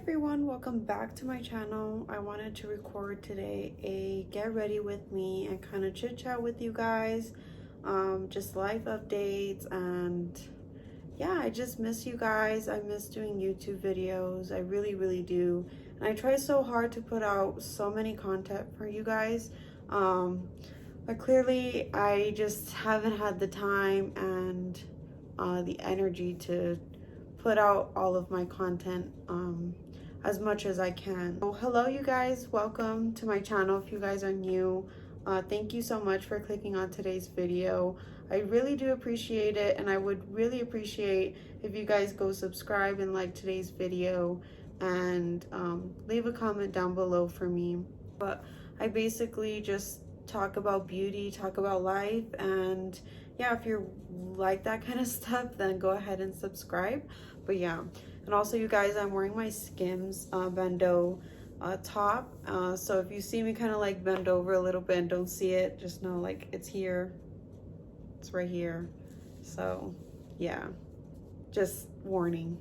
everyone, welcome back to my channel. I wanted to record today a get ready with me and kind of chit chat with you guys, just life updates. And yeah, I just miss you guys. I miss doing YouTube videos. I really do, and I try so hard to put out so many content for you guys, but clearly I just haven't had the time and the energy to put out all of my content as much as I can. So, hello you guys, welcome to my channel. If you guys are new, thank you so much for clicking on today's video. I really do appreciate it, and I would really appreciate if you guys go subscribe and like today's video and leave a comment down below for me. But I basically just talk about beauty, talk about life, and yeah, if you're like that kind of stuff, then go ahead and subscribe. But yeah, and also you guys, I'm wearing my Skims bandeau top, so if you see me kind of like bend over a little bit and don't see it, just know like it's here, it's right here. So yeah, just warning.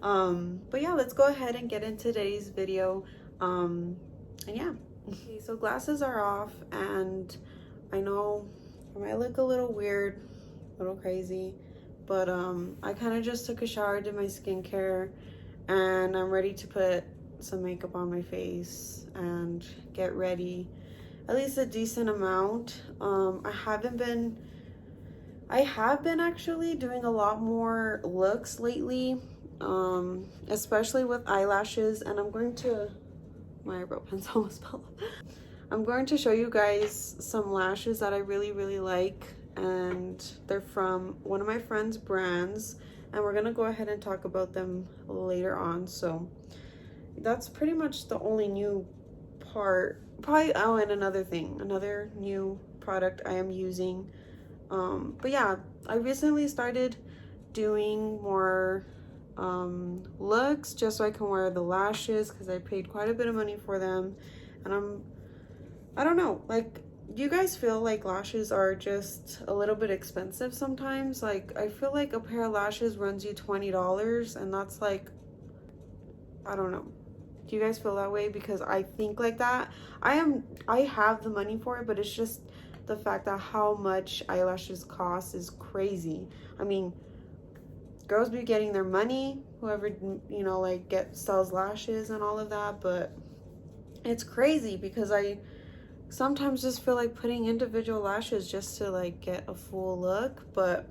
But yeah, let's go ahead and get into today's video. And yeah, okay, so glasses are off, and I know I might look a little weird, a little crazy, but I kind of just took a shower, did my skincare, and I'm ready to put some makeup on my face and get ready, at least a decent amount. I have been actually doing a lot more looks lately, especially with eyelashes, and my eyebrow pencil almost fell off. I'm going to show you guys some lashes that I really like, and they're from one of my friend's brands, and we're gonna go ahead and talk about them later on. So that's pretty much the only new part. Probably, oh, and another new product I am using. But yeah, I recently started doing more looks just so I can wear the lashes, because I paid quite a bit of money for them, and I don't know, like, do you guys feel like lashes are just a little bit expensive sometimes? Like, I feel like a pair of lashes runs you $20, and that's like, I don't know. Do you guys feel that way? Because I think like that. I have the money for it, but it's just the fact that how much eyelashes cost is crazy. I mean, girls be getting their money, whoever, you know, like sells lashes and all of that, but it's crazy because I sometimes just feel like putting individual lashes just to like get a full look. But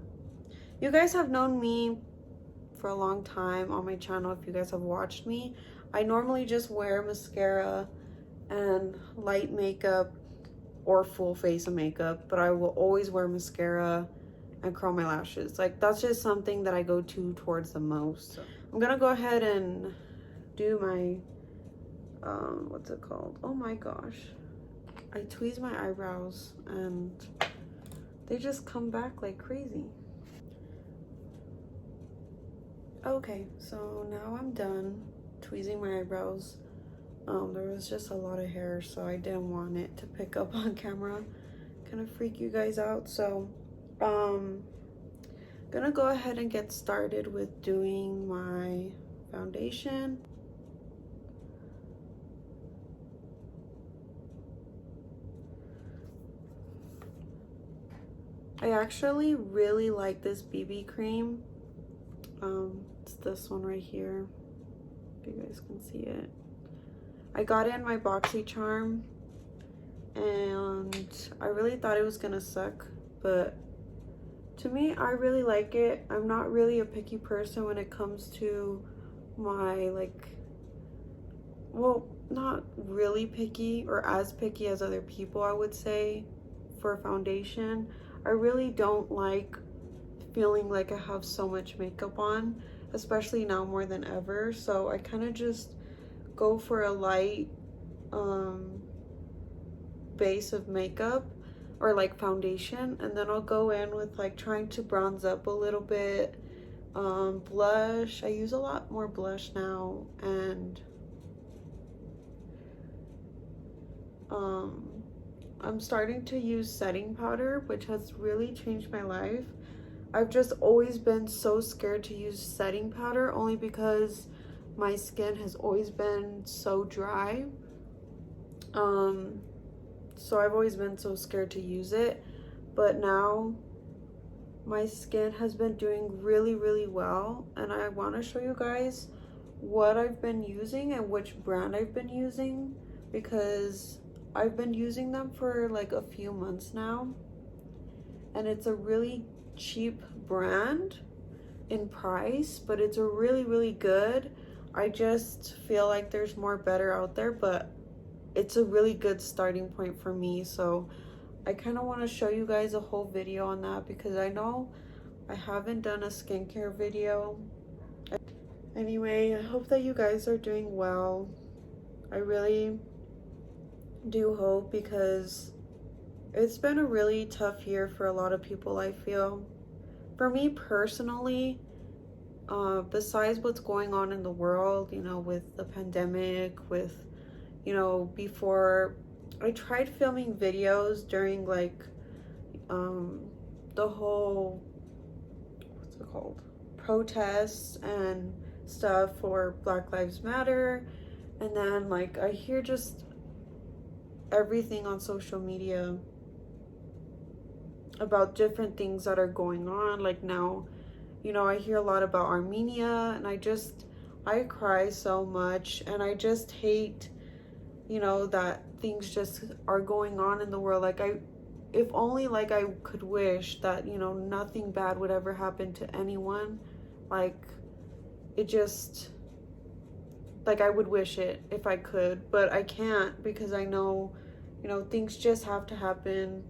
you guys have known me for a long time on my channel. If you guys have watched me, I normally just wear mascara and light makeup or full face of makeup, but I will always wear mascara and curl my lashes. Like, that's just something that I go towards the most. So I'm gonna go ahead and do my what's it called? Oh my gosh, I tweeze my eyebrows and they just come back like crazy. Okay, so now I'm done tweezing my eyebrows. There was just a lot of hair, so I didn't want it to pick up on camera, kind of freak you guys out. So gonna go ahead and get started with doing my foundation. I actually really like this BB cream. It's this one right here, if you guys can see it. I got it in my BoxyCharm, and I really thought it was gonna suck, but to me, I really like it. I'm not really a picky person when it comes to my, like, well, not really picky or as picky as other people, I would say, for foundation. I really don't like feeling like I have so much makeup on, especially now more than ever. So I kind of just go for a light base of makeup or like foundation, and then I'll go in with like trying to bronze up a little bit. Blush, I use a lot more blush now, and I'm starting to use setting powder, which has really changed my life. I've just always been so scared to use setting powder, only because my skin has always been so dry. So I've always been so scared to use it, but now my skin has been doing really, really well, and I want to show you guys what I've been using and which brand I've been using, because I've been using them for like a few months now, and it's a really cheap brand in price, but it's a really, really good. I just feel like there's more better out there, but it's a really good starting point for me. So I kind of want to show you guys a whole video on that, because I know I haven't done a skincare video. Anyway, I hope that you guys are doing well. I really do hope, because it's been a really tough year for a lot of people, I feel. For me personally, besides what's going on in the world, you know, with the pandemic, with, you know, before I tried filming videos during like the whole, what's it called, protests and stuff for Black Lives Matter, and then like I hear just everything on social media about different things that are going on. Like now, you know, I hear a lot about Armenia, and I cry so much, and I just hate, you know, that things just are going on in the world. Like if only like I could wish that, you know, nothing bad would ever happen to anyone. Like it just, like I would wish it if I could, but I can't, because I know, you know, things just have to happen,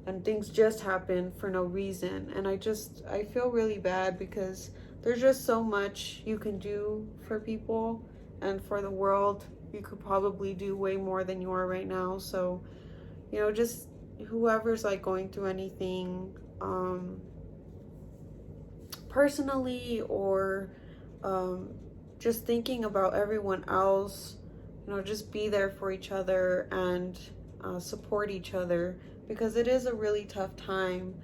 and things just happen for no reason. And I feel really bad, because there's just so much you can do for people and for the world. You could probably do way more than you are right now. So, you know, just whoever's like going through anything personally, or just thinking about everyone else, you know, just be there for each other and support each other, because it is a really tough time.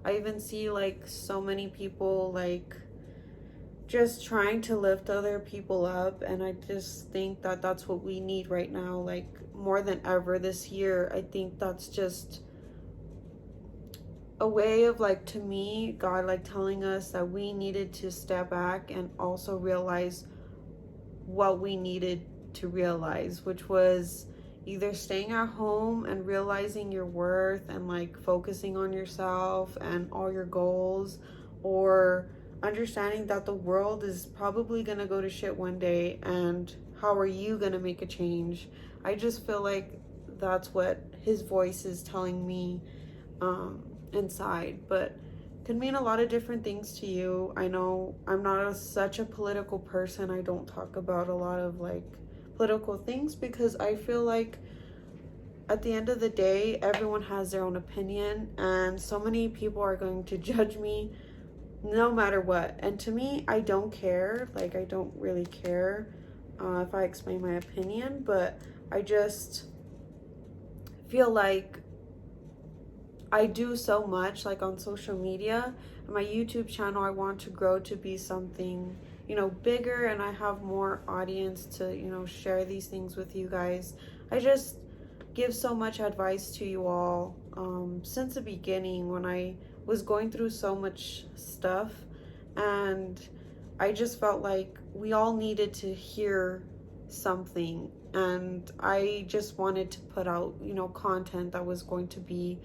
I even see like so many people like just trying to lift other people up, and I just think that that's what we need right now, like more than ever this year. I think that's just a way of, like, to me, God like telling us that we needed to step back and also realize what we needed to realize, which was either staying at home and realizing your worth and like focusing on yourself and all your goals, or understanding that the world is probably gonna go to shit one day, and how are you gonna make a change? I just feel like that's what his voice is telling me inside, but could mean a lot of different things to you. I know I'm not such a political person. I don't talk about a lot of like political things, because I feel like at the end of the day, everyone has their own opinion, and so many people are going to judge me no matter what. And to me, I don't care. Like, I don't really care if I explain my opinion, but I just feel like I do so much like on social media, and my YouTube channel, I want to grow to be something, you know, bigger, and I have more audience to, you know, share these things with you guys. I just give so much advice to you all since the beginning, when I was going through so much stuff, and I just felt like we all needed to hear something, and I just wanted to put out, you know, content that was going to be,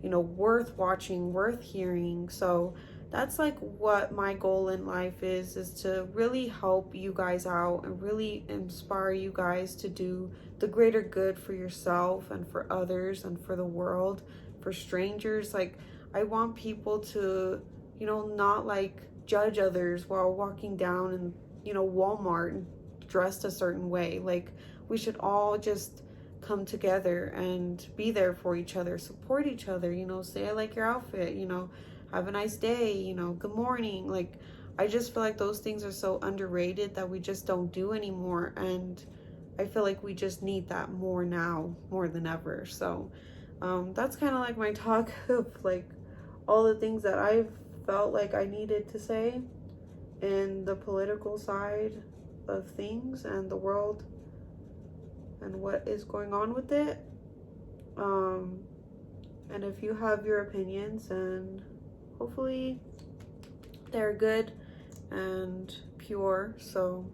you know, worth watching, worth hearing. So that's like what my goal in life is to really help you guys out and really inspire you guys to do the greater good for yourself and for others and for the world, for strangers. Like, I want people to, you know, not like judge others while walking down in, you know, Walmart and dressed a certain way. Like, we should all just come together and be there for each other, support each other, you know, say I like your outfit, you know, have a nice day, you know, good morning. Like, I just feel like those things are so underrated that we just don't do anymore, and I feel like we just need that more now, more than ever. So that's kind of like my talk of like all the things that I've felt like I needed to say in the political side of things and the world and what is going on with it. And if you have your opinions, and hopefully they're good and pure. So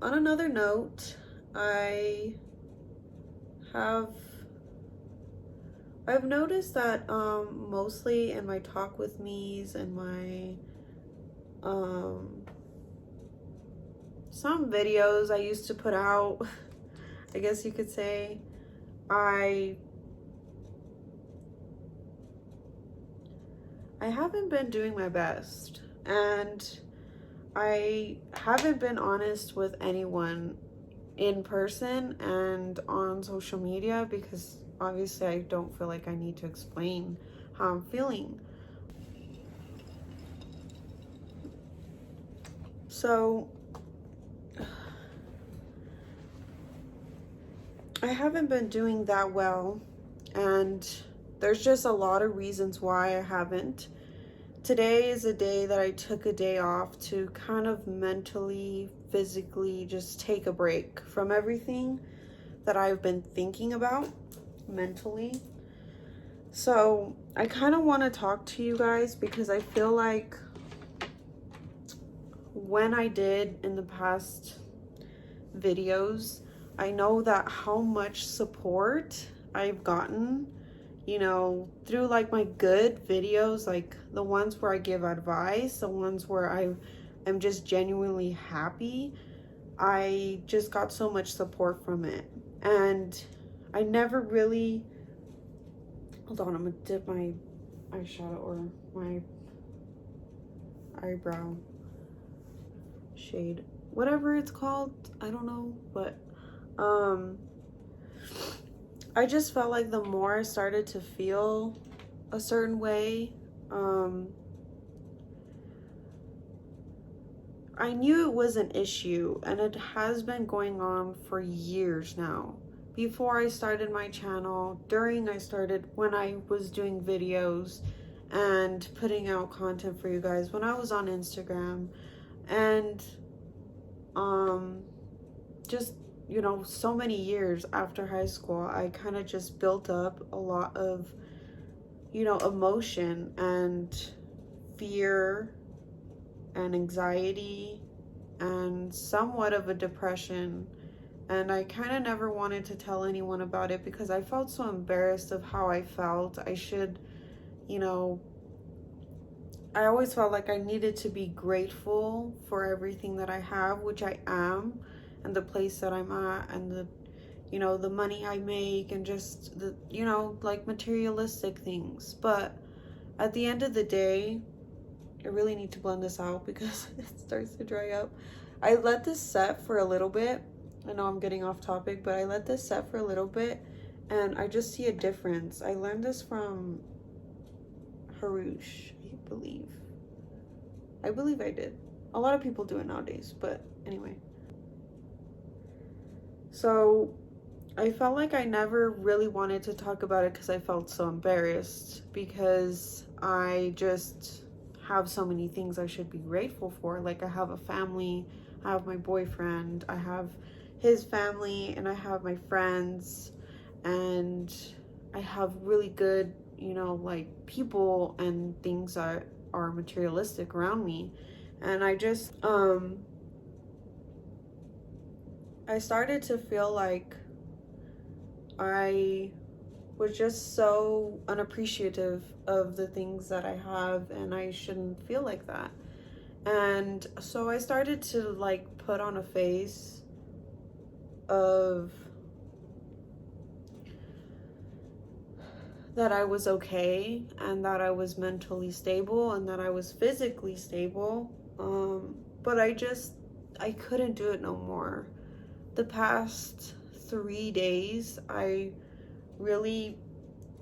on another note, I've noticed that mostly in my talk with me's and my some videos I used to put out, I guess you could say, I haven't been doing my best, and I haven't been honest with anyone in person and on social media, because obviously I don't feel like I need to explain how I'm feeling. So I haven't been doing that well, and there's just a lot of reasons why I haven't. Today is a day that I took a day off to kind of mentally, physically just take a break from everything that I've been thinking about mentally. So I kind of want to talk to you guys, because I feel like when I did in the past videos, I know that how much support I've gotten, you know, through like my good videos, like the ones where I give advice, the ones where I'm just genuinely happy. I just got so much support from it. And I never really, hold on, I'm gonna dip my eyeshadow or my eyebrow shade, whatever it's called, I don't know, but I just felt like the more I started to feel a certain way, I knew it was an issue, and it has been going on for years now. Before I started my channel, when I was doing videos and putting out content for you guys, when I was on Instagram, and just, you know, so many years after high school, I kind of just built up a lot of, you know, emotion and fear and anxiety and somewhat of a depression. And I kind of never wanted to tell anyone about it, because I felt so embarrassed of how I felt. I should, you know, I always felt like I needed to be grateful for everything that I have, which I am, and the place that I'm at, and the, you know, the money I make, and just the, you know, like materialistic things. But at the end of the day, I really need to blend this out because it starts to dry up. I let this set for a little bit. I know I'm getting off topic, but I let this set for a little bit, and I just see a difference. I learned this from Harush, I believe I did. A lot of people do it nowadays, but anyway. So I felt like I never really wanted to talk about it because I felt so embarrassed, because I just have so many things I should be grateful for. Like, I have a family, I have my boyfriend, I have his family, and I have my friends, and I have really good, you know, like people and things that are materialistic around me. And I just I started to feel like I was just so unappreciative of the things that I have, and I shouldn't feel like that. And so I started to like put on a face of that I was okay, and that I was mentally stable, and that I was physically stable. But I couldn't do it no more. The past 3 days, I really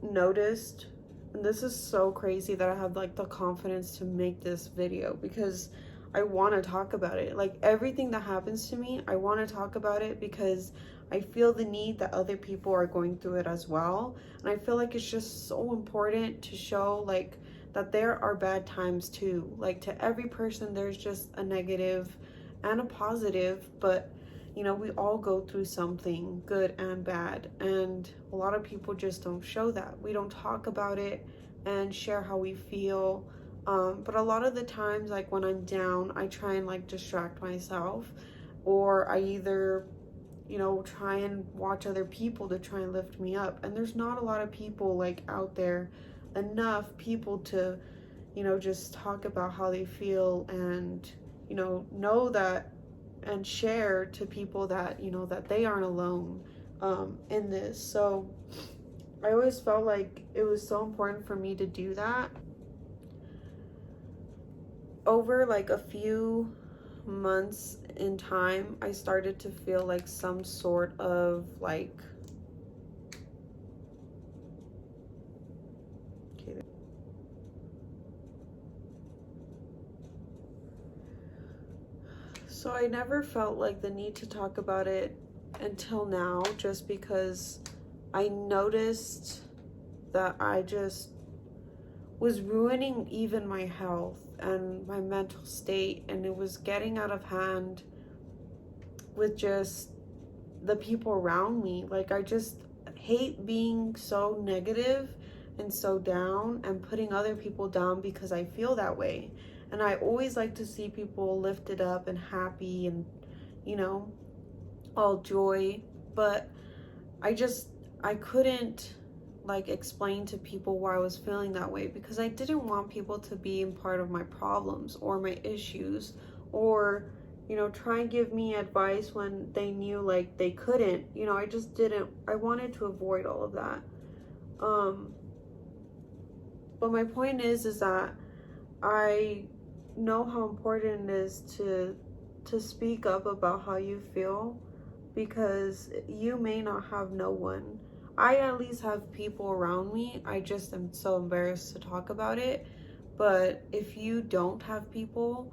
noticed, and this is so crazy that I have like the confidence to make this video, because I want to talk about it. Like, everything that happens to me, I want to talk about it, because I feel the need that other people are going through it as well. And I feel like it's just so important to show like that there are bad times too. Like, to every person there's just a negative and a positive, but you know, we all go through something good and bad, and a lot of people just don't show that. We don't talk about it and share how we feel. But a lot of the times, like when I'm down, I try and like distract myself, or I either, you know, try and watch other people to try and lift me up. And there's not a lot of people like out there, enough people to, you know, just talk about how they feel and, you know that and share to people that, you know, that they aren't alone in this. So I always felt like it was so important for me to do that. Over like a few months in time, I started to feel like some sort of like, okay, so I never felt like the need to talk about it until now, just because I noticed that I just was ruining even my health and my mental state, and it was getting out of hand with just the people around me. Like, I just hate being so negative and so down and putting other people down because I feel that way. And I always like to see people lifted up and happy and, you know, all joy. But I couldn't like explain to people why I was feeling that way, because I didn't want people to be in part of my problems or my issues, or, you know, try and give me advice when they knew like they couldn't. You know, I wanted to avoid all of that. But my point is that I know how important it is to speak up about how you feel, because you may not have no one. I at least have people around me. I just am so embarrassed to talk about it. But if you don't have people,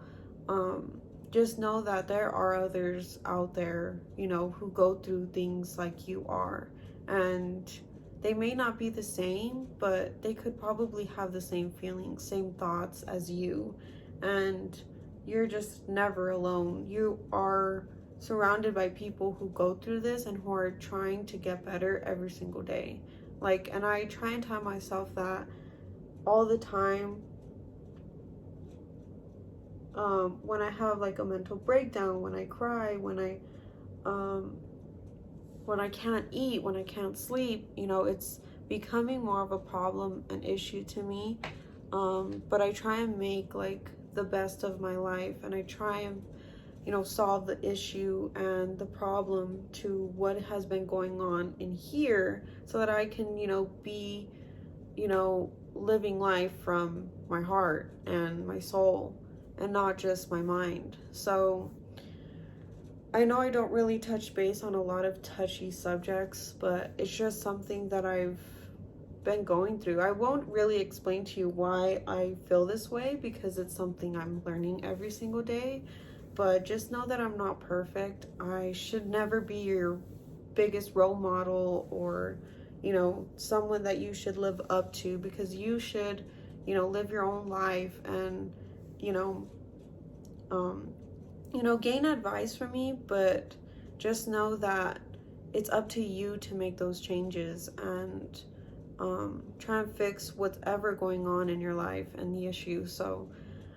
just know that there are others out there, you know, who go through things like you are. And they may not be the same, but they could probably have the same feelings, same thoughts as you. And you're just never alone. You are surrounded by people who go through this and who are trying to get better every single day. Like, and I try and tell myself that all the time. When I have like a mental breakdown, when I cry, when I can't eat, when I can't sleep, you know, it's becoming more of a problem, an issue to me. But I try and make like the best of my life, and I try and, you know, solve the issue and the problem to what has been going on in here, so that I can, you know, be, you know, living life from my heart and my soul and not just my mind. So I know I don't really touch base on a lot of touchy subjects, but it's just something that I've been going through. I won't really explain to you why I feel this way, because it's something I'm learning every single day. But just know that I'm not perfect. I should never be your biggest role model, or, you know, someone that you should live up to, because you should, you know, live your own life and, you know, gain advice from me. But just know that it's up to you to make those changes and try and fix whatever going on in your life and the issue. So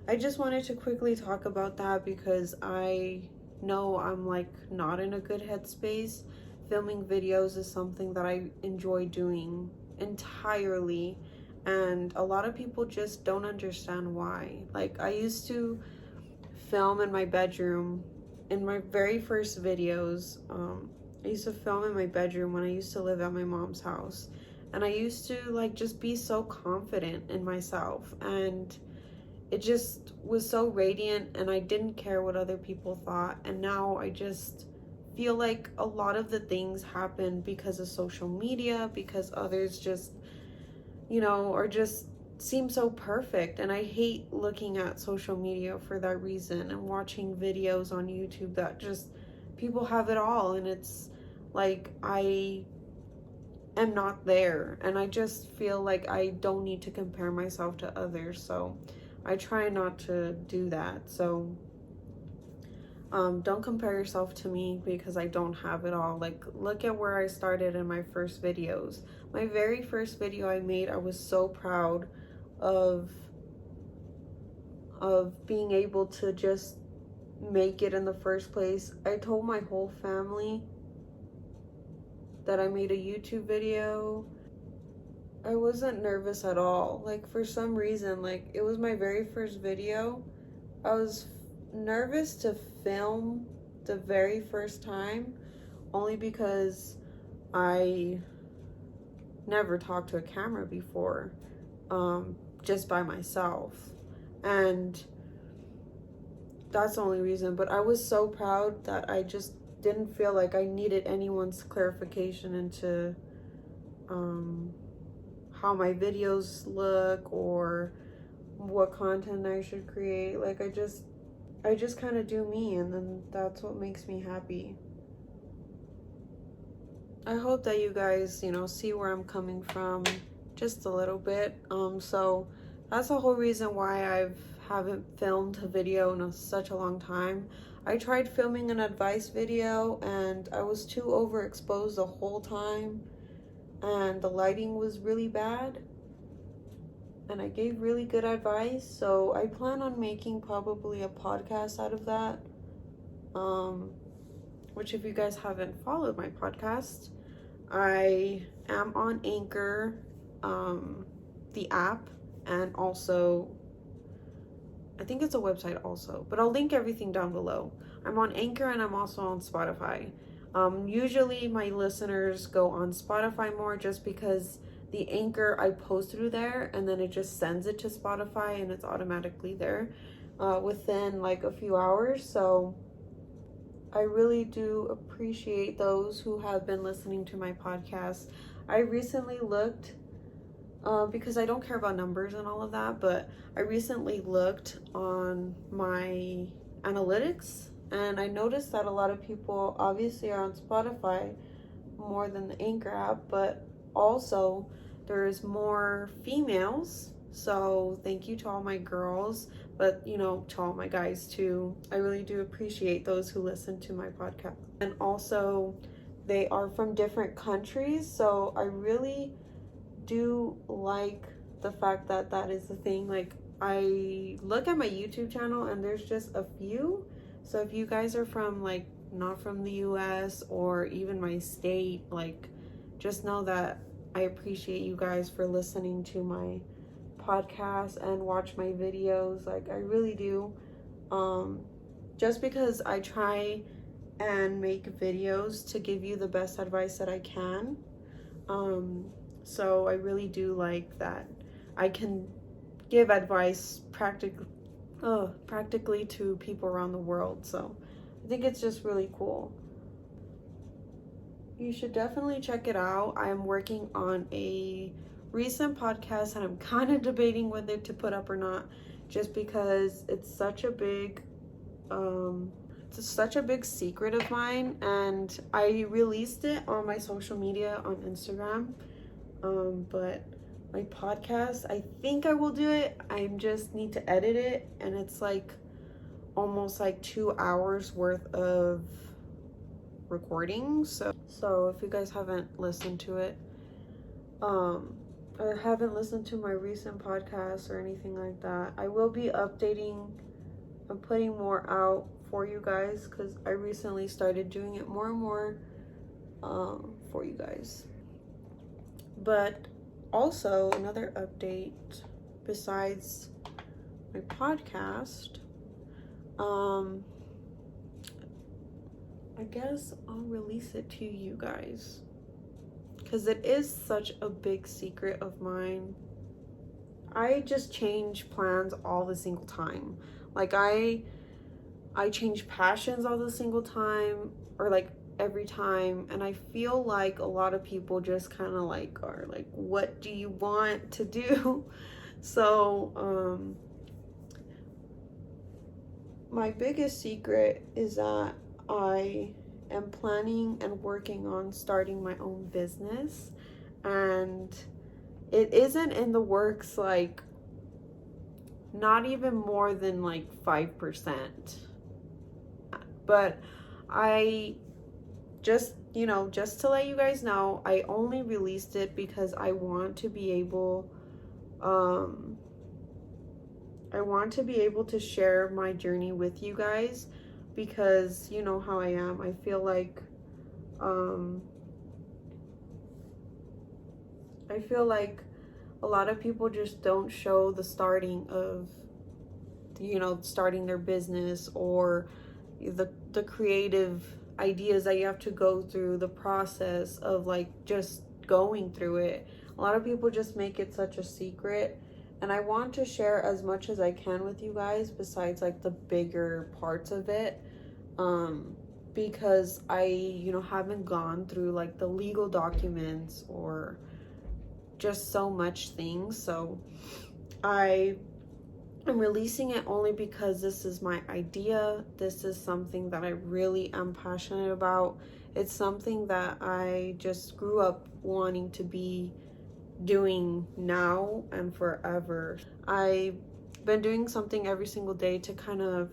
I just wanted to quickly talk about that, because I know I'm like not in a good headspace. Filming videos is something that I enjoy doing entirely, and a lot of people just don't understand why. Like, I used to film in my bedroom in my very first videos. I used to film in my bedroom when I used to live at my mom's house, and I used to like just be so confident in myself, and it just was so radiant, and I didn't care what other people thought. And now I just feel like a lot of the things happen because of social media, because others just, you know, are just seem so perfect. And I hate looking at social media for that reason, and watching videos on YouTube that just people have it all, and it's like I am not there, and I just feel like I don't need to compare myself to others. So I try not to do that. So Don't compare yourself to me because I don't have it all. Like, look at where I started in my first videos. My very first video I made, I was so proud of being able to just make it in the first place. I told my whole family that I made a YouTube video. I wasn't nervous at all. Like, for some reason, like, it was my very first video. I was nervous to film the very first time only because I never talked to a camera before, just by myself, and that's the only reason. But I was so proud that I just didn't feel like I needed anyone's clarification into how my videos look or what content I should create. Like, I just kind of do me, and then that's what makes me happy. I hope that you guys, see where I'm coming from just a little bit. So that's the whole reason why I haven't filmed a video in such a long time. I tried filming an advice video and I was too overexposed the whole time, and the lighting was really bad, and I gave really good advice. So I plan on making probably a podcast out of that, which, if you guys haven't followed my podcast, I am on Anchor, the app, and also I think it's a website also, but I'll link everything down below. I'm on Anchor and I'm also on Spotify. Usually my listeners go on Spotify more just because the Anchor, I post through there and then it just sends it to Spotify and it's automatically there within like a few hours. So I really do appreciate those who have been listening to my podcast. I recently looked, because I don't care about numbers and all of that, but I recently looked on my analytics and I noticed that a lot of people obviously are on Spotify more than the Anchor app, but also there's more females. So thank you to all my girls, but to all my guys too. I really do appreciate those who listen to my podcast. And also they are from different countries, so I really do like the fact that that is the thing. Like, I look at my YouTube channel and there's just a few. So if you guys are from like not from the US or even my state, like, just know that I appreciate you guys for listening to my podcast and watch my videos. Like, I really do. Just because I try and make videos to give you the best advice that I can. So I really do like that I can give advice practically to people around the world. So I think it's just really cool. You should definitely check it out. I'm working on a recent podcast and I'm kind of debating whether to put up or not, just because it's such a big secret of mine, and I released it on my social media on Instagram. But my podcast, I think I will do it. I just need to edit it, and it's like almost like 2 hours worth of recording. So if you guys haven't listened to it, or haven't listened to my recent podcast or anything like that, I will be updating and putting more out for you guys, because I recently started doing it more and more for you guys. But also, another update besides my podcast, I guess I'll release it to you guys, because it is such a big secret of mine. I just change plans all the single time. Like, I change passions all the single time, or like every time, and I feel like a lot of people just kind of like are like, what do you want to do? So my biggest secret is that I am planning and working on starting my own business, and it isn't in the works, like not even more than like 5%. But I just, you know, just to let you guys know, I only released it because I want to be able to share my journey with you guys, because you know how I am. I feel like a lot of people just don't show the starting of, you know, starting their business, or the creative ideas that you have to go through, the process of like just going through it. A lot of people just make it such a secret, and I want to share as much as I can with you guys besides like the bigger parts of it, because I, you know, haven't gone through like the legal documents or just so much things. So I'm releasing it only because this is my idea. This is something that I really am passionate about. It's something that I just grew up wanting to be doing now and forever. I've been doing something every single day to kind of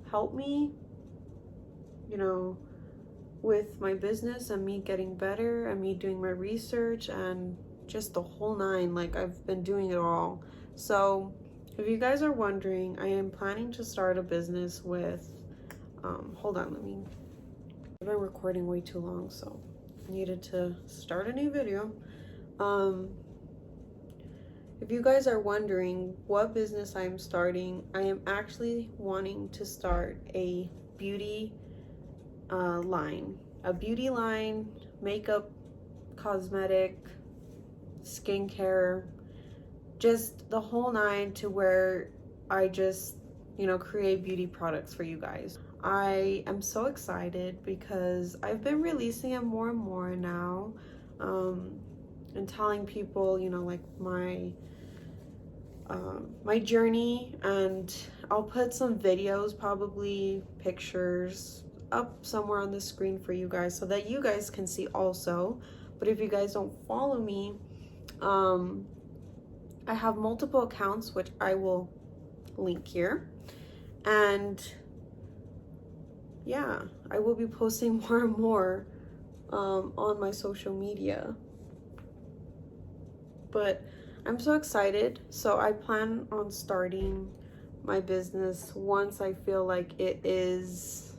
help me, you know, with my business and me getting better and me doing my research and just the whole nine. Like, I've been doing it all. So if you guys are wondering, I am planning to start a business with, hold on, I've been recording way too long, so I needed to start a new video. If you guys are wondering what business I am starting, I am actually wanting to start a beauty line. A beauty line, makeup, cosmetic, skincare, just the whole nine, to where I just, you know, create beauty products for you guys. I am so excited because I've been releasing it more and more now, and telling people, you know, like my journey, and I'll put some videos, probably pictures, up somewhere on the screen for you guys so that you guys can see also. But if you guys don't follow me, I have multiple accounts which I will link here, and yeah, I will be posting more and more on my social media. But I'm so excited. So I plan on starting my business once I feel like it is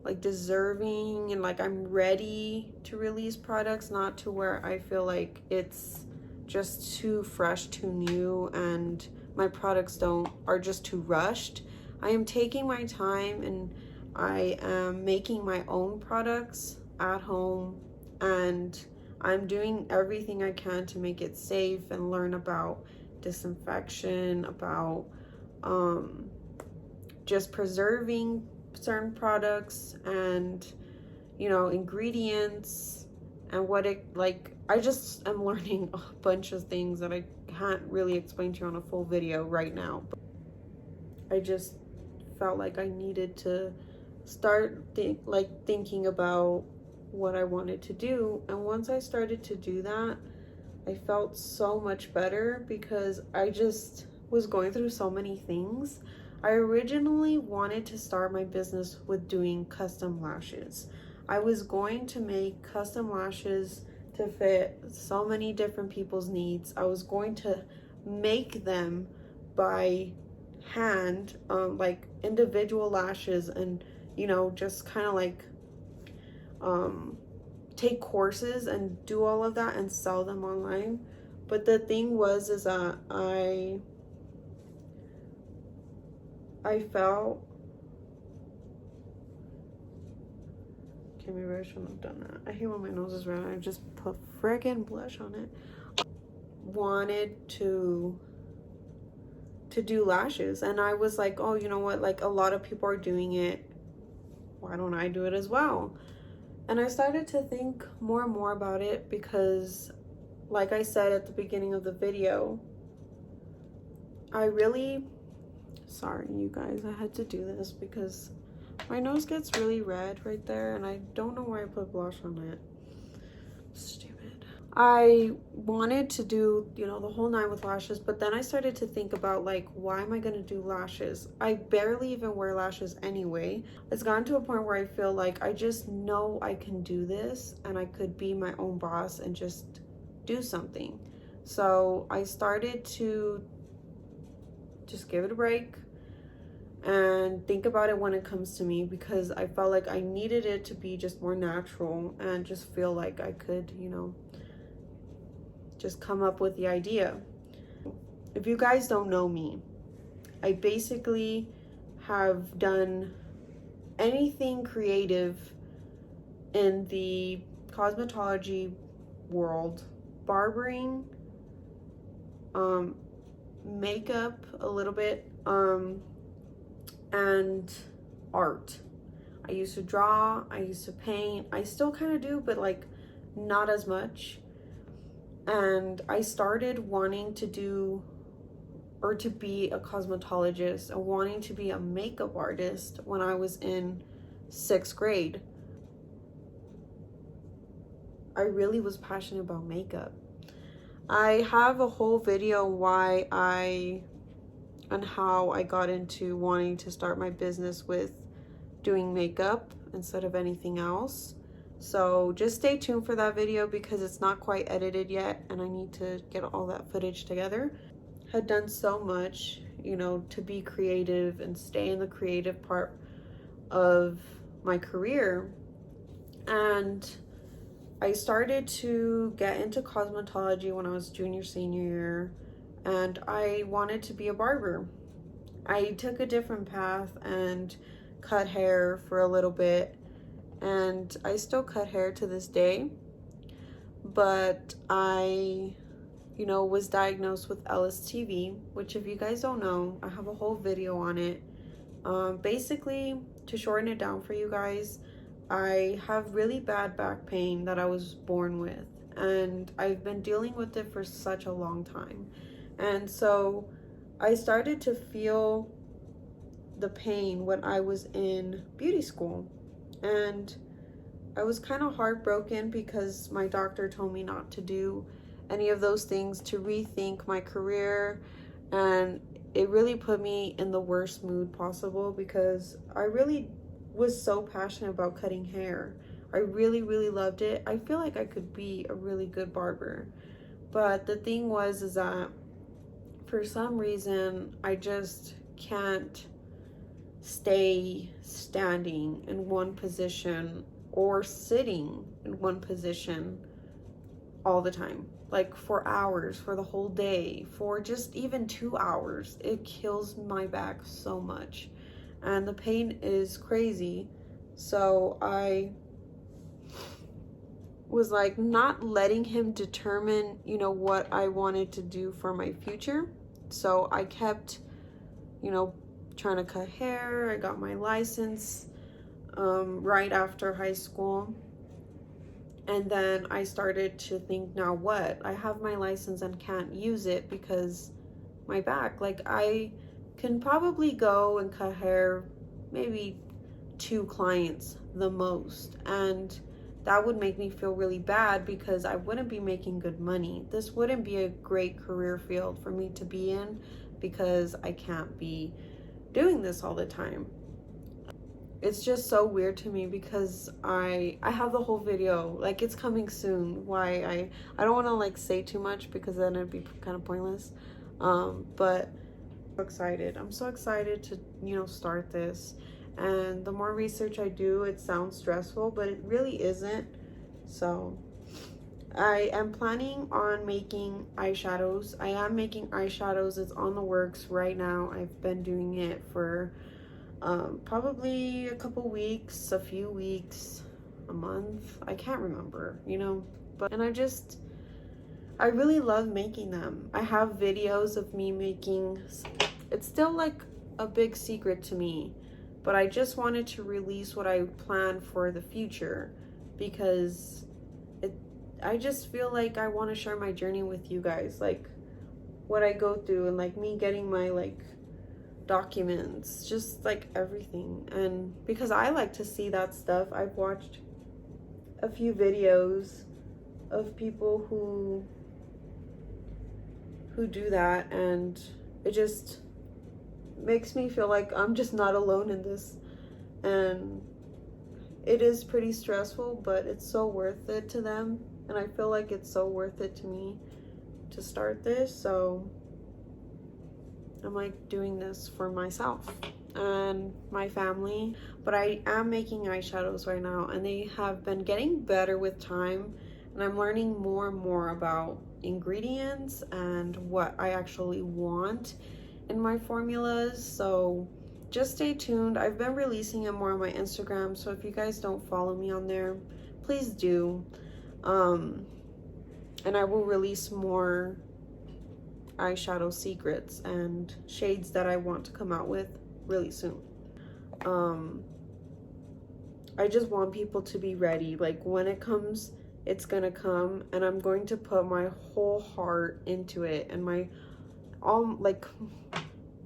like deserving and like I'm ready to release products, not to where I feel like it's just too fresh, too new, and my products are just too rushed. I am taking my time, and I am making my own products at home, and I'm doing everything I can to make it safe and learn about disinfection, about just preserving certain products, and, you know, ingredients, and what it, like, I just am learning a bunch of things that I can't really explain to you on a full video right now. But I just felt like I needed to start thinking about what I wanted to do. And once I started to do that, I felt so much better, because I just was going through so many things. I originally wanted to start my business with doing custom lashes. I was going to make custom lashes to fit so many different people's needs. I was going to make them by hand, like individual lashes, and, you know, just kind of like take courses and do all of that and sell them online. But the thing was is that I felt, okay, maybe I shouldn't have done that. I hate when my nose is red. I just put friggin' blush on it. Wanted to do lashes, and I was like, oh, you know what, like, a lot of people are doing it, why don't I do it as well? And I started to think more and more about it, because like I said at the beginning of the video, I really, sorry you guys, I had to do this because my nose gets really red right there, and I don't know why I put blush on it. Stupid. I wanted to do, you know, the whole 9 with lashes, but then I started to think about, like, why am I going to do lashes? I barely even wear lashes anyway. It's gotten to a point where I feel like I just know I can do this and I could be my own boss and just do something. So I started to just give it a break and think about it when it comes to me, because I felt like I needed it to be just more natural and just feel like I could, you know, just come up with the idea. If you guys don't know me, I basically have done anything creative in the cosmetology world, barbering, makeup a little bit, and art. I used to draw, I used to paint, I still kind of do, but like not as much. And I started wanting to do, or to be a cosmetologist and wanting to be a makeup artist when I was in 6th grade. I really was passionate about makeup. I have a whole video on how I got into wanting to start my business with doing makeup instead of anything else. So just stay tuned for that video because it's not quite edited yet and I need to get all that footage together. Had done so much, you know, to be creative and stay in the creative part of my career. And I started to get into cosmetology when I was junior, senior year, and I wanted to be a barber. I took a different path and cut hair for a little bit, and I still cut hair to this day, but I, you know, was diagnosed with LSTV, which if you guys don't know, I have a whole video on it. Basically, to shorten it down for you guys, I have really bad back pain that I was born with, and I've been dealing with it for such a long time. And so I started to feel the pain when I was in beauty school, and I was kind of heartbroken because my doctor told me not to do any of those things, to rethink my career, and it really put me in the worst mood possible because I really was so passionate about cutting hair. I really, really loved it. I feel like I could be a really good barber. But the thing was is that for some reason, I just can't stay standing in one position or sitting in one position all the time. Like for hours, for the whole day, for just even 2 hours. It kills my back so much. And the pain is crazy. So I was like not letting him determine, you know, what I wanted to do for my future. So I kept, you know, trying to cut hair. I got my license right after high school. And then I started to think, now what? I have my license and can't use it because my back. Like I can probably go and cut hair maybe 2 clients the most, and that would make me feel really bad because I wouldn't be making good money. This wouldn't be a great career field for me to be in because I can't be doing this all the time. It's just so weird to me because I have the whole video, like it's coming soon. Why I don't want to like say too much because then it'd be kind of pointless. But I'm so excited to, you know, start this. And the more research I do, it sounds stressful, but it really isn't. So I am planning on making eyeshadows. I am making eyeshadows. It's on the works right now. I've been doing it for probably a couple weeks, a few weeks, a month. I can't remember, you know, but, and I really love making them. I have videos of me making, it's still like a big secret to me, but I just wanted to release what I plan for the future because I just feel like I want to share my journey with you guys, like what I go through and like me getting my like documents, just like everything. And because I like to see that stuff, I've watched a few videos of people who do that, and it just makes me feel like I'm just not alone in this. And it is pretty stressful, but it's so worth it to them, and I feel like it's so worth it to me to start this. So I'm like doing this for myself and my family. But I am making eyeshadows right now, and they have been getting better with time, and I'm learning more and more about ingredients and what I actually want in my formulas. So just stay tuned. I've been releasing it more on my Instagram, so if you guys don't follow me on there, please do. And I will release more eyeshadow secrets and shades that I want to come out with really soon. I just want people to be ready. Like, when it comes, it's gonna come, and I'm going to put my whole heart into it, and my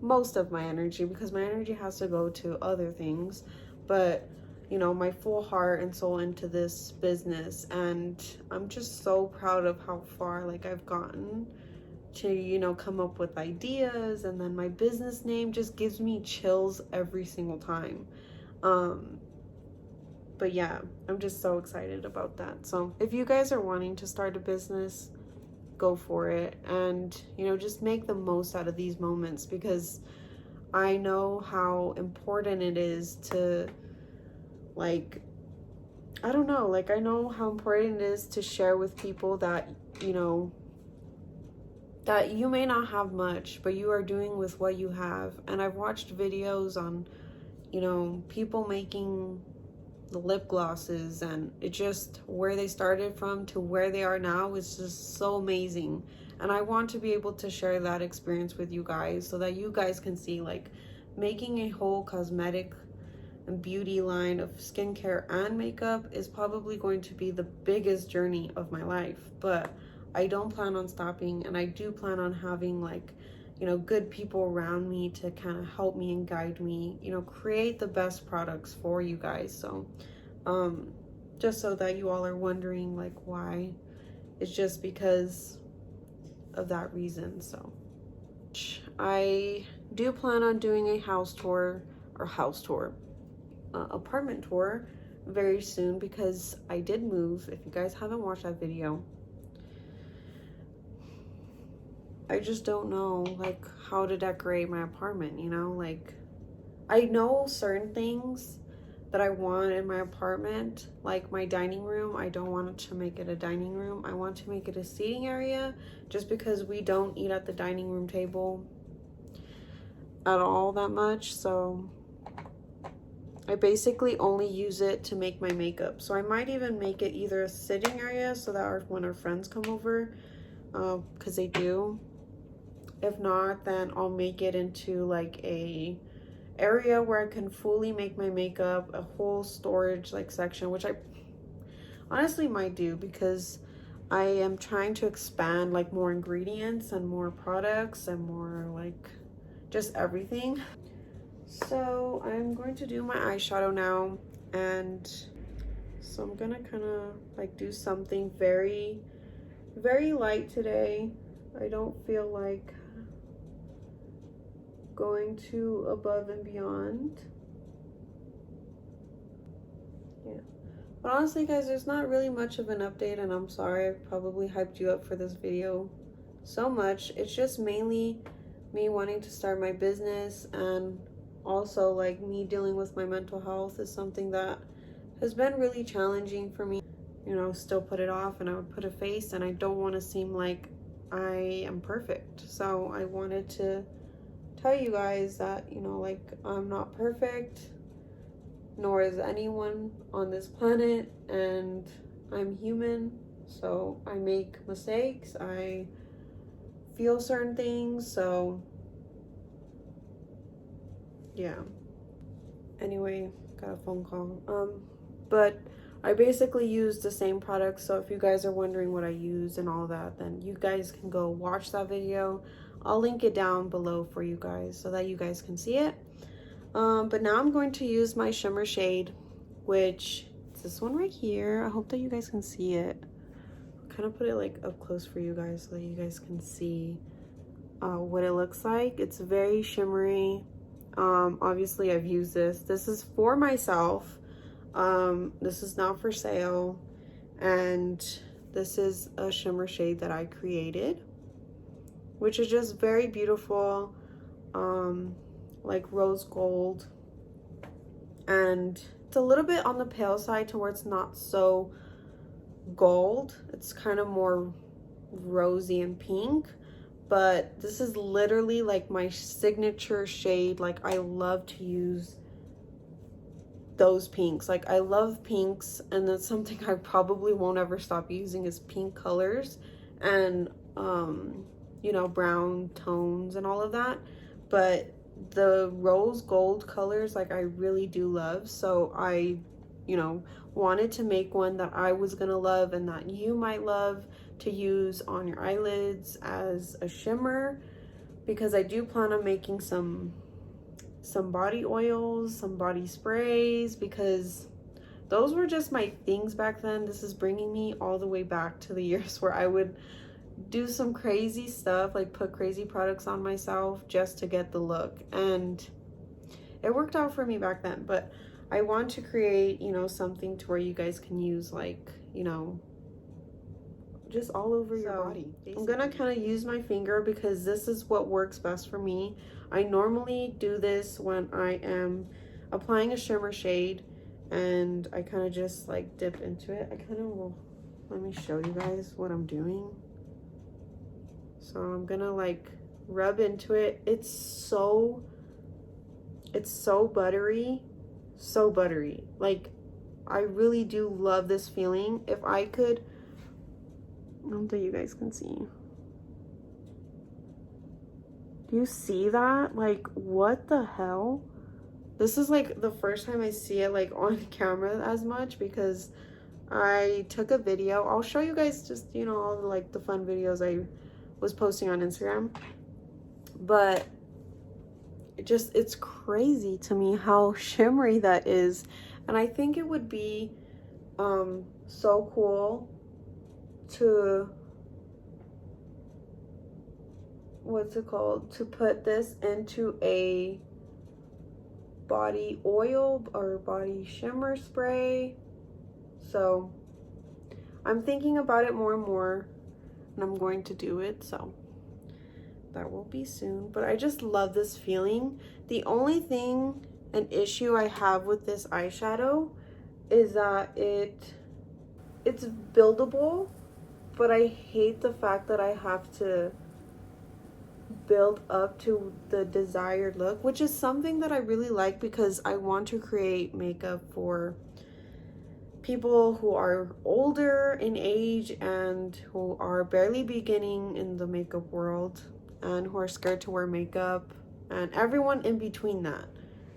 most of my energy, because my energy has to go to other things, but you know, my full heart and soul into this business. And I'm just so proud of how far like I've gotten to, you know, come up with ideas. And then my business name just gives me chills every single time. But yeah, I'm just so excited about that. So if you guys are wanting to start a business, go for it, and you know, just make the most out of these moments, because I know how important it is to, like, I don't know, like, I know how important it is to share with people that, you know, that you may not have much, but you are doing with what you have. And I've watched videos on, you know, people making the lip glosses, and it just, where they started from to where they are now is just so amazing. And I want to be able to share that experience with you guys, so that you guys can see, like, making a whole cosmetic and beauty line of skincare and makeup is probably going to be the biggest journey of my life. But I don't plan on stopping, and I do plan on having, like, you know, good people around me to kind of help me and guide me, you know, create the best products for you guys. So just so that you all are wondering, like, why, it's just because of that reason. So I do plan on doing a apartment tour very soon, because I did move. If you guys haven't watched that video, I just don't know, like, how to decorate my apartment, you know? Like, I know certain things that I want in my apartment, like my dining room. I don't want to make it a dining room. I want to make it a seating area, just because we don't eat at the dining room table at all that much. So I basically only use it to make my makeup. So I might even make it either a sitting area, so that when our friends come over, because they do. If not, then I'll make it into like a area where I can fully make my makeup, a whole storage like section, which I honestly might do, because I am trying to expand like more ingredients and more products and more like just everything. So I'm going to do my eyeshadow now, and so I'm gonna kind of like do something very, very light today. I don't feel like going too above and beyond. Yeah, but honestly guys, there's not really much of an update, and I'm sorry I probably hyped you up for this video so much. It's just mainly me wanting to start my business, and also like me dealing with my mental health is something that has been really challenging for me. You know, still put it off, and I would put a face, and I don't want to seem like I am perfect. So I wanted to tell you guys that, you know, like, I'm not perfect, nor is anyone on this planet, and I'm human. So I make mistakes, I feel certain things. So yeah, anyway, got a phone call. But I basically use the same products. So if you guys are wondering what I use and all that, then you guys can go watch that video. I'll link it down below for you guys so that you guys can see it. But now I'm going to use my shimmer shade, which is this one right here. I hope that you guys can see it. kind of put it like up close for you guys so that you guys can see what it looks like. It's very shimmery. Obviously I've used this. This is for myself. This is not for sale. And this is a shimmer shade that I created, which is just very beautiful, like rose gold. And it's a little bit on the pale side towards not so gold. It's kind of more rosy and pink, but this is literally like my signature shade. Like I love to use those pinks. Like I love pinks, and that's something I probably won't ever stop using is pink colors and you know, brown tones and all of that. But the rose gold colors, like I really do love. So I, you know, wanted to make one that I was gonna love and that you might love to use on your eyelids as a shimmer, because I do plan on making some body oils, some body sprays, because those were just my things back then. This is bringing me all the way back to the years where I would do some crazy stuff, like put crazy products on myself just to get the look, and it worked out for me back then. But I want to create, you know, something to where you guys can use, like, you know, just all over your body. Basically. I'm gonna kind of use my finger because this is what works best for me. I normally do this when I am applying a shimmer shade, and I kind of just like dip into it. I kind of will, let me show you guys what I'm doing. So I'm gonna like rub into it. It's so buttery, so buttery. Like I really do love this feeling. If I could, I don't think you guys can see. Do you see that? Like, what the hell? This is like the first time I see it like on camera as much, because I took a video. I'll show you guys just, you know, all the like the fun videos I was posting on Instagram. But it's crazy to me how shimmery that is. And I think it would be so cool to, what's it called, to put this into a body oil or body shimmer spray. So I'm thinking about it more and more, and I'm going to do it, so that will be soon. But I just love this feeling. The only thing, an issue I have with this eyeshadow is that it's buildable, but I hate the fact that I have to build up to the desired look, which is something that I really like, because I want to create makeup for people who are older in age and who are barely beginning in the makeup world and who are scared to wear makeup, and everyone in between that.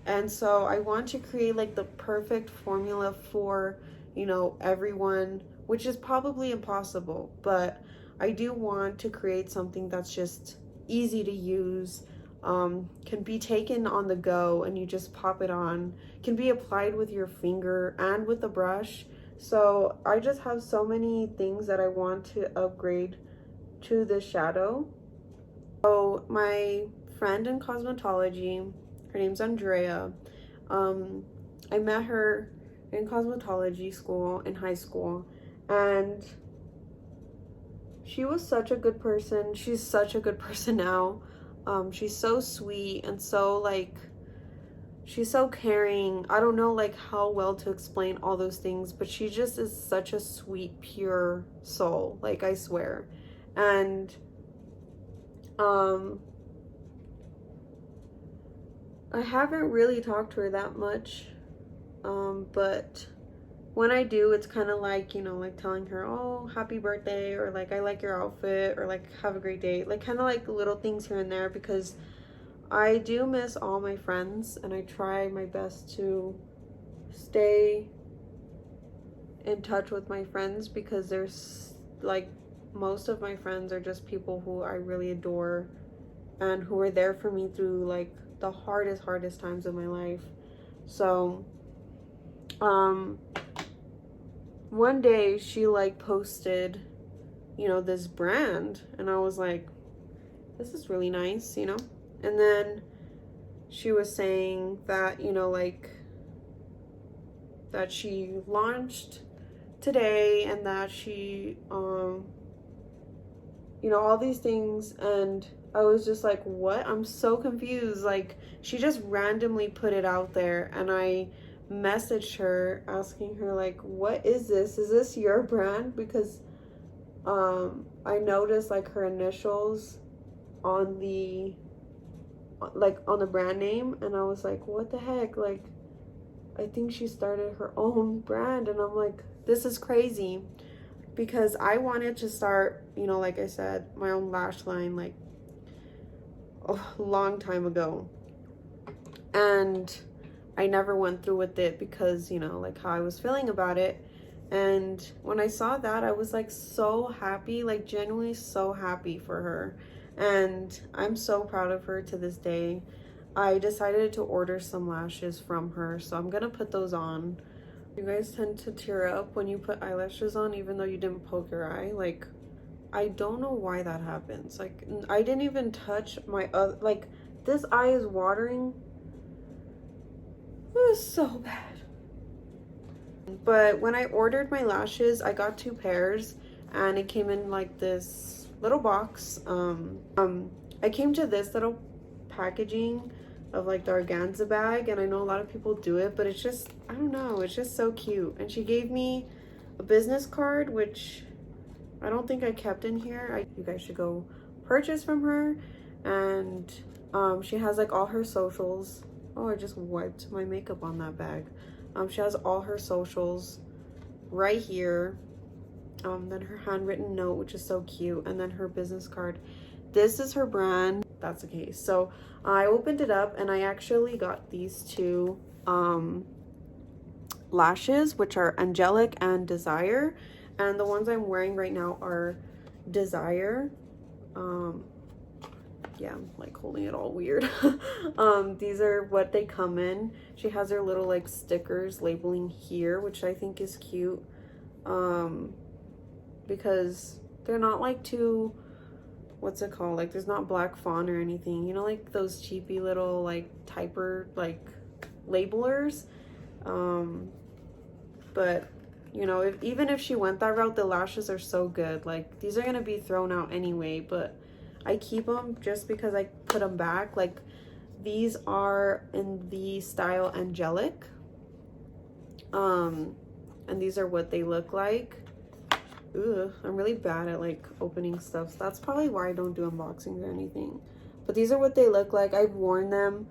And so I want to create like the perfect formula for, you know, everyone, which is probably impossible, but I do want to create something that's just easy to use, can be taken on the go and you just pop it on, can be applied with your finger and with a brush. So I just have so many things that I want to upgrade to this shadow. So my friend in cosmetology, her name's Andrea, I met her in cosmetology school in high school, and she was such a good person. She's such a good person now. She's so sweet and so like, she's so caring. I don't know like how well to explain all those things, but she just is such a sweet, pure soul, like I swear. And I haven't really talked to her that much, but when I do, it's kind of like, you know, like telling her, oh, happy birthday, or like, I like your outfit, or like, have a great day. Like, kind of like little things here and there, because I do miss all my friends, and I try my best to stay in touch with my friends, because there's like, most of my friends are just people who I really adore and who are there for me through like the hardest times of my life. So, one day she like posted you know, this brand. And I was like, this is really nice, you know. And then she was saying that, you know, like that she launched today and that she you know, all these things. And I was just like, what? I'm so confused. Like, she just randomly put it out there, and I messaged her asking her, like, what is this? Is this your brand? Because I noticed like her initials on the brand name, and I was like, what the heck? Like, I think she started her own brand. And I'm like, this is crazy, because I wanted to start, you know, like I said, my own lash line like a long time ago, and I never went through with it because, you know, like how I was feeling about it. And when I saw that, I was like so happy, like genuinely so happy for her. And I'm so proud of her to this day. I decided to order some lashes from her, so I'm gonna put those on. You guys tend to tear up when you put eyelashes on, even though you didn't poke your eye. Like, I don't know why that happens. Like, I didn't even touch my other, like, this eye is watering. It was so bad. But when I ordered my lashes, I got 2 pairs, and it came in like this little box. I came to this little packaging of like the organza bag, and I know a lot of people do it, but it's just, I don't know, it's just so cute. And she gave me a business card, which I don't think I kept in here. You guys should go purchase from her. And she has like all her socials. Oh, I just wiped my makeup on that bag. She has all her socials right here. Then her handwritten note, which is so cute, and then her business card. This is her brand. That's the case. So I opened it up, and I actually got these 2 lashes, which are Angelic and Desire. And the ones I'm wearing right now are Desire. Yeah, I'm like holding it all weird. These are what they come in. She has her little like stickers labeling here, which I think is cute. Because they're not like too, what's it called? Like, there's not black font or anything, you know, like those cheapy little like typer like labelers. But you know, even if she went that route, the lashes are so good. Like, these are gonna be thrown out anyway, but I keep them just because I put them back. Like, these are in the style Angelic, and these are what they look like. Ugh, I'm really bad at like opening stuff, so that's probably why I don't do unboxings or anything. But these are what they look like. I've worn them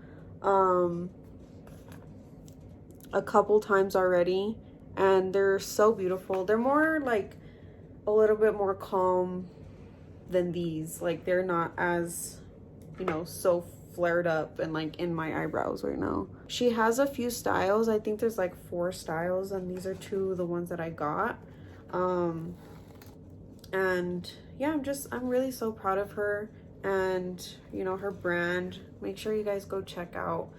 a couple times already, and they're so beautiful. They're more like a little bit more calm than these. Like, they're not as, you know, so flared up and like in my eyebrows right now. She has a few styles. I think there's like 4 styles, and these are 2 of the ones that I got. And yeah, I'm really so proud of her, and you know, her brand. Make sure you guys go check out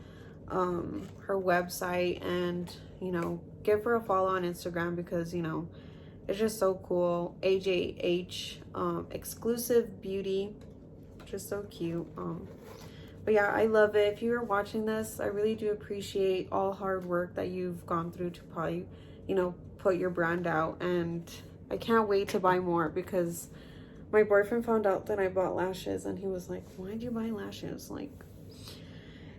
her website, and you know, give her a follow on Instagram, because you know, it's just so cool. AJH exclusive beauty, just so cute. But yeah, I love it. If you're watching this, I really do appreciate all hard work that you've gone through to probably, you know, put your brand out. And I can't wait to buy more, because my boyfriend found out that I bought lashes, and he was like, why'd you buy lashes? Like,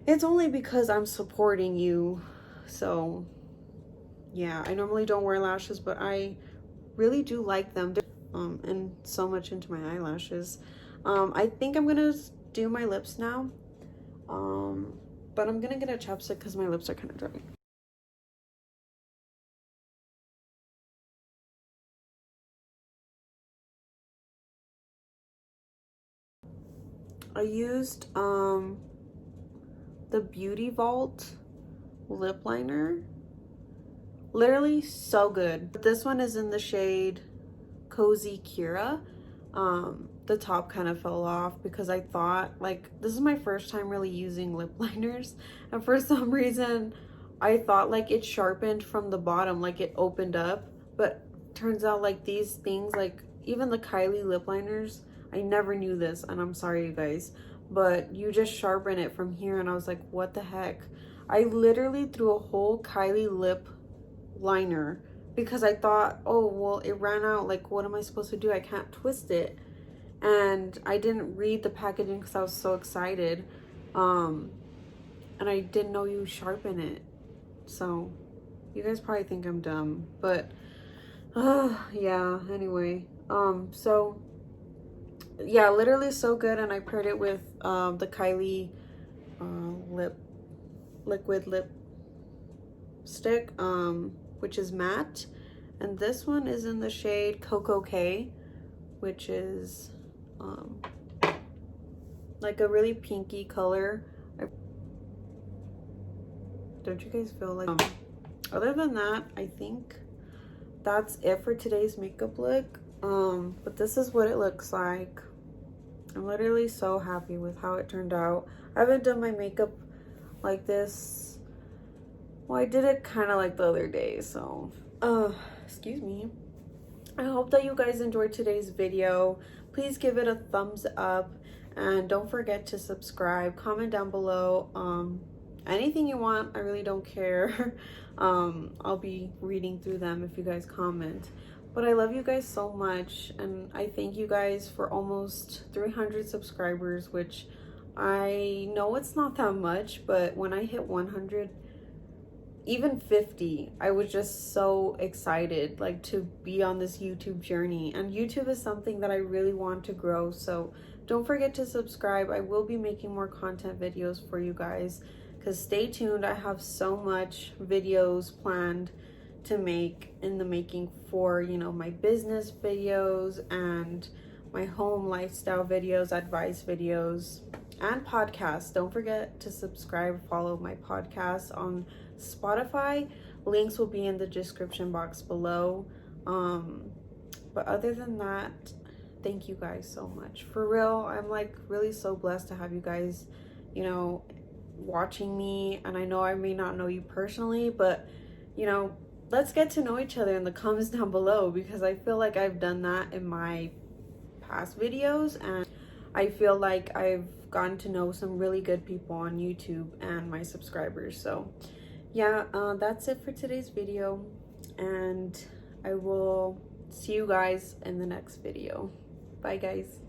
it's only because I'm supporting you. So yeah, I normally don't wear lashes, but I really do like them, and so much into my eyelashes. I think I'm gonna do my lips now, but I'm gonna get a chapstick because my lips are kind of dry. I used the Beauty Vault lip liner. Literally so good. This one is in the shade Cozy Kira. The top kind of fell off because I thought, like, this is my first time really using lip liners, and for some reason I thought like it sharpened from the bottom, like it opened up, but turns out like these things, like even the Kylie lip liners, I never knew this, and I'm sorry you guys, but you just sharpen it from here, and I was like, what the heck? I literally threw a whole Kylie lip liner because I thought, oh, well, it ran out. Like, what am I supposed to do? I can't twist it. And I didn't read the packaging because I was so excited. And I didn't know you sharpen it. So you guys probably think I'm dumb, but yeah, anyway. So yeah, literally so good. And I paired it with the Kylie liquid lip stick, which is matte, and this one is in the shade Cocoa K, which is like a really pinky color. Don't you guys feel like other than that, I think that's it for today's makeup look. But this is what it looks like. I'm literally so happy with how it turned out. I haven't done my makeup like this. Well, I did it kind of like the other day, so excuse me. I hope that you guys enjoyed today's video. Please give it a thumbs up, and don't forget to subscribe. Comment down below anything you want. I really don't care. I'll be reading through them if you guys comment. But I love you guys so much, and I thank you guys for almost 300 subscribers, which I know it's not that much, but when I hit 100, even 50, I was just so excited, like, to be on this YouTube journey. And YouTube is something that I really want to grow, so don't forget to subscribe. I will be making more content videos for you guys, because stay tuned. I have so much videos planned to make in the making for, you know, my business videos and my home lifestyle videos, advice videos, and podcasts. Don't forget to subscribe, follow my podcast on Spotify. Links will be in the description box below. But other than that, thank you guys so much. For real, I'm like really so blessed to have you guys, you know, watching me. And I know I may not know you personally, but you know, let's get to know each other in the comments down below, because I feel like I've done that in my past videos, and I feel like I've gotten to know some really good people on YouTube and my subscribers. So yeah, that's it for today's video, and I will see you guys in the next video. Bye guys.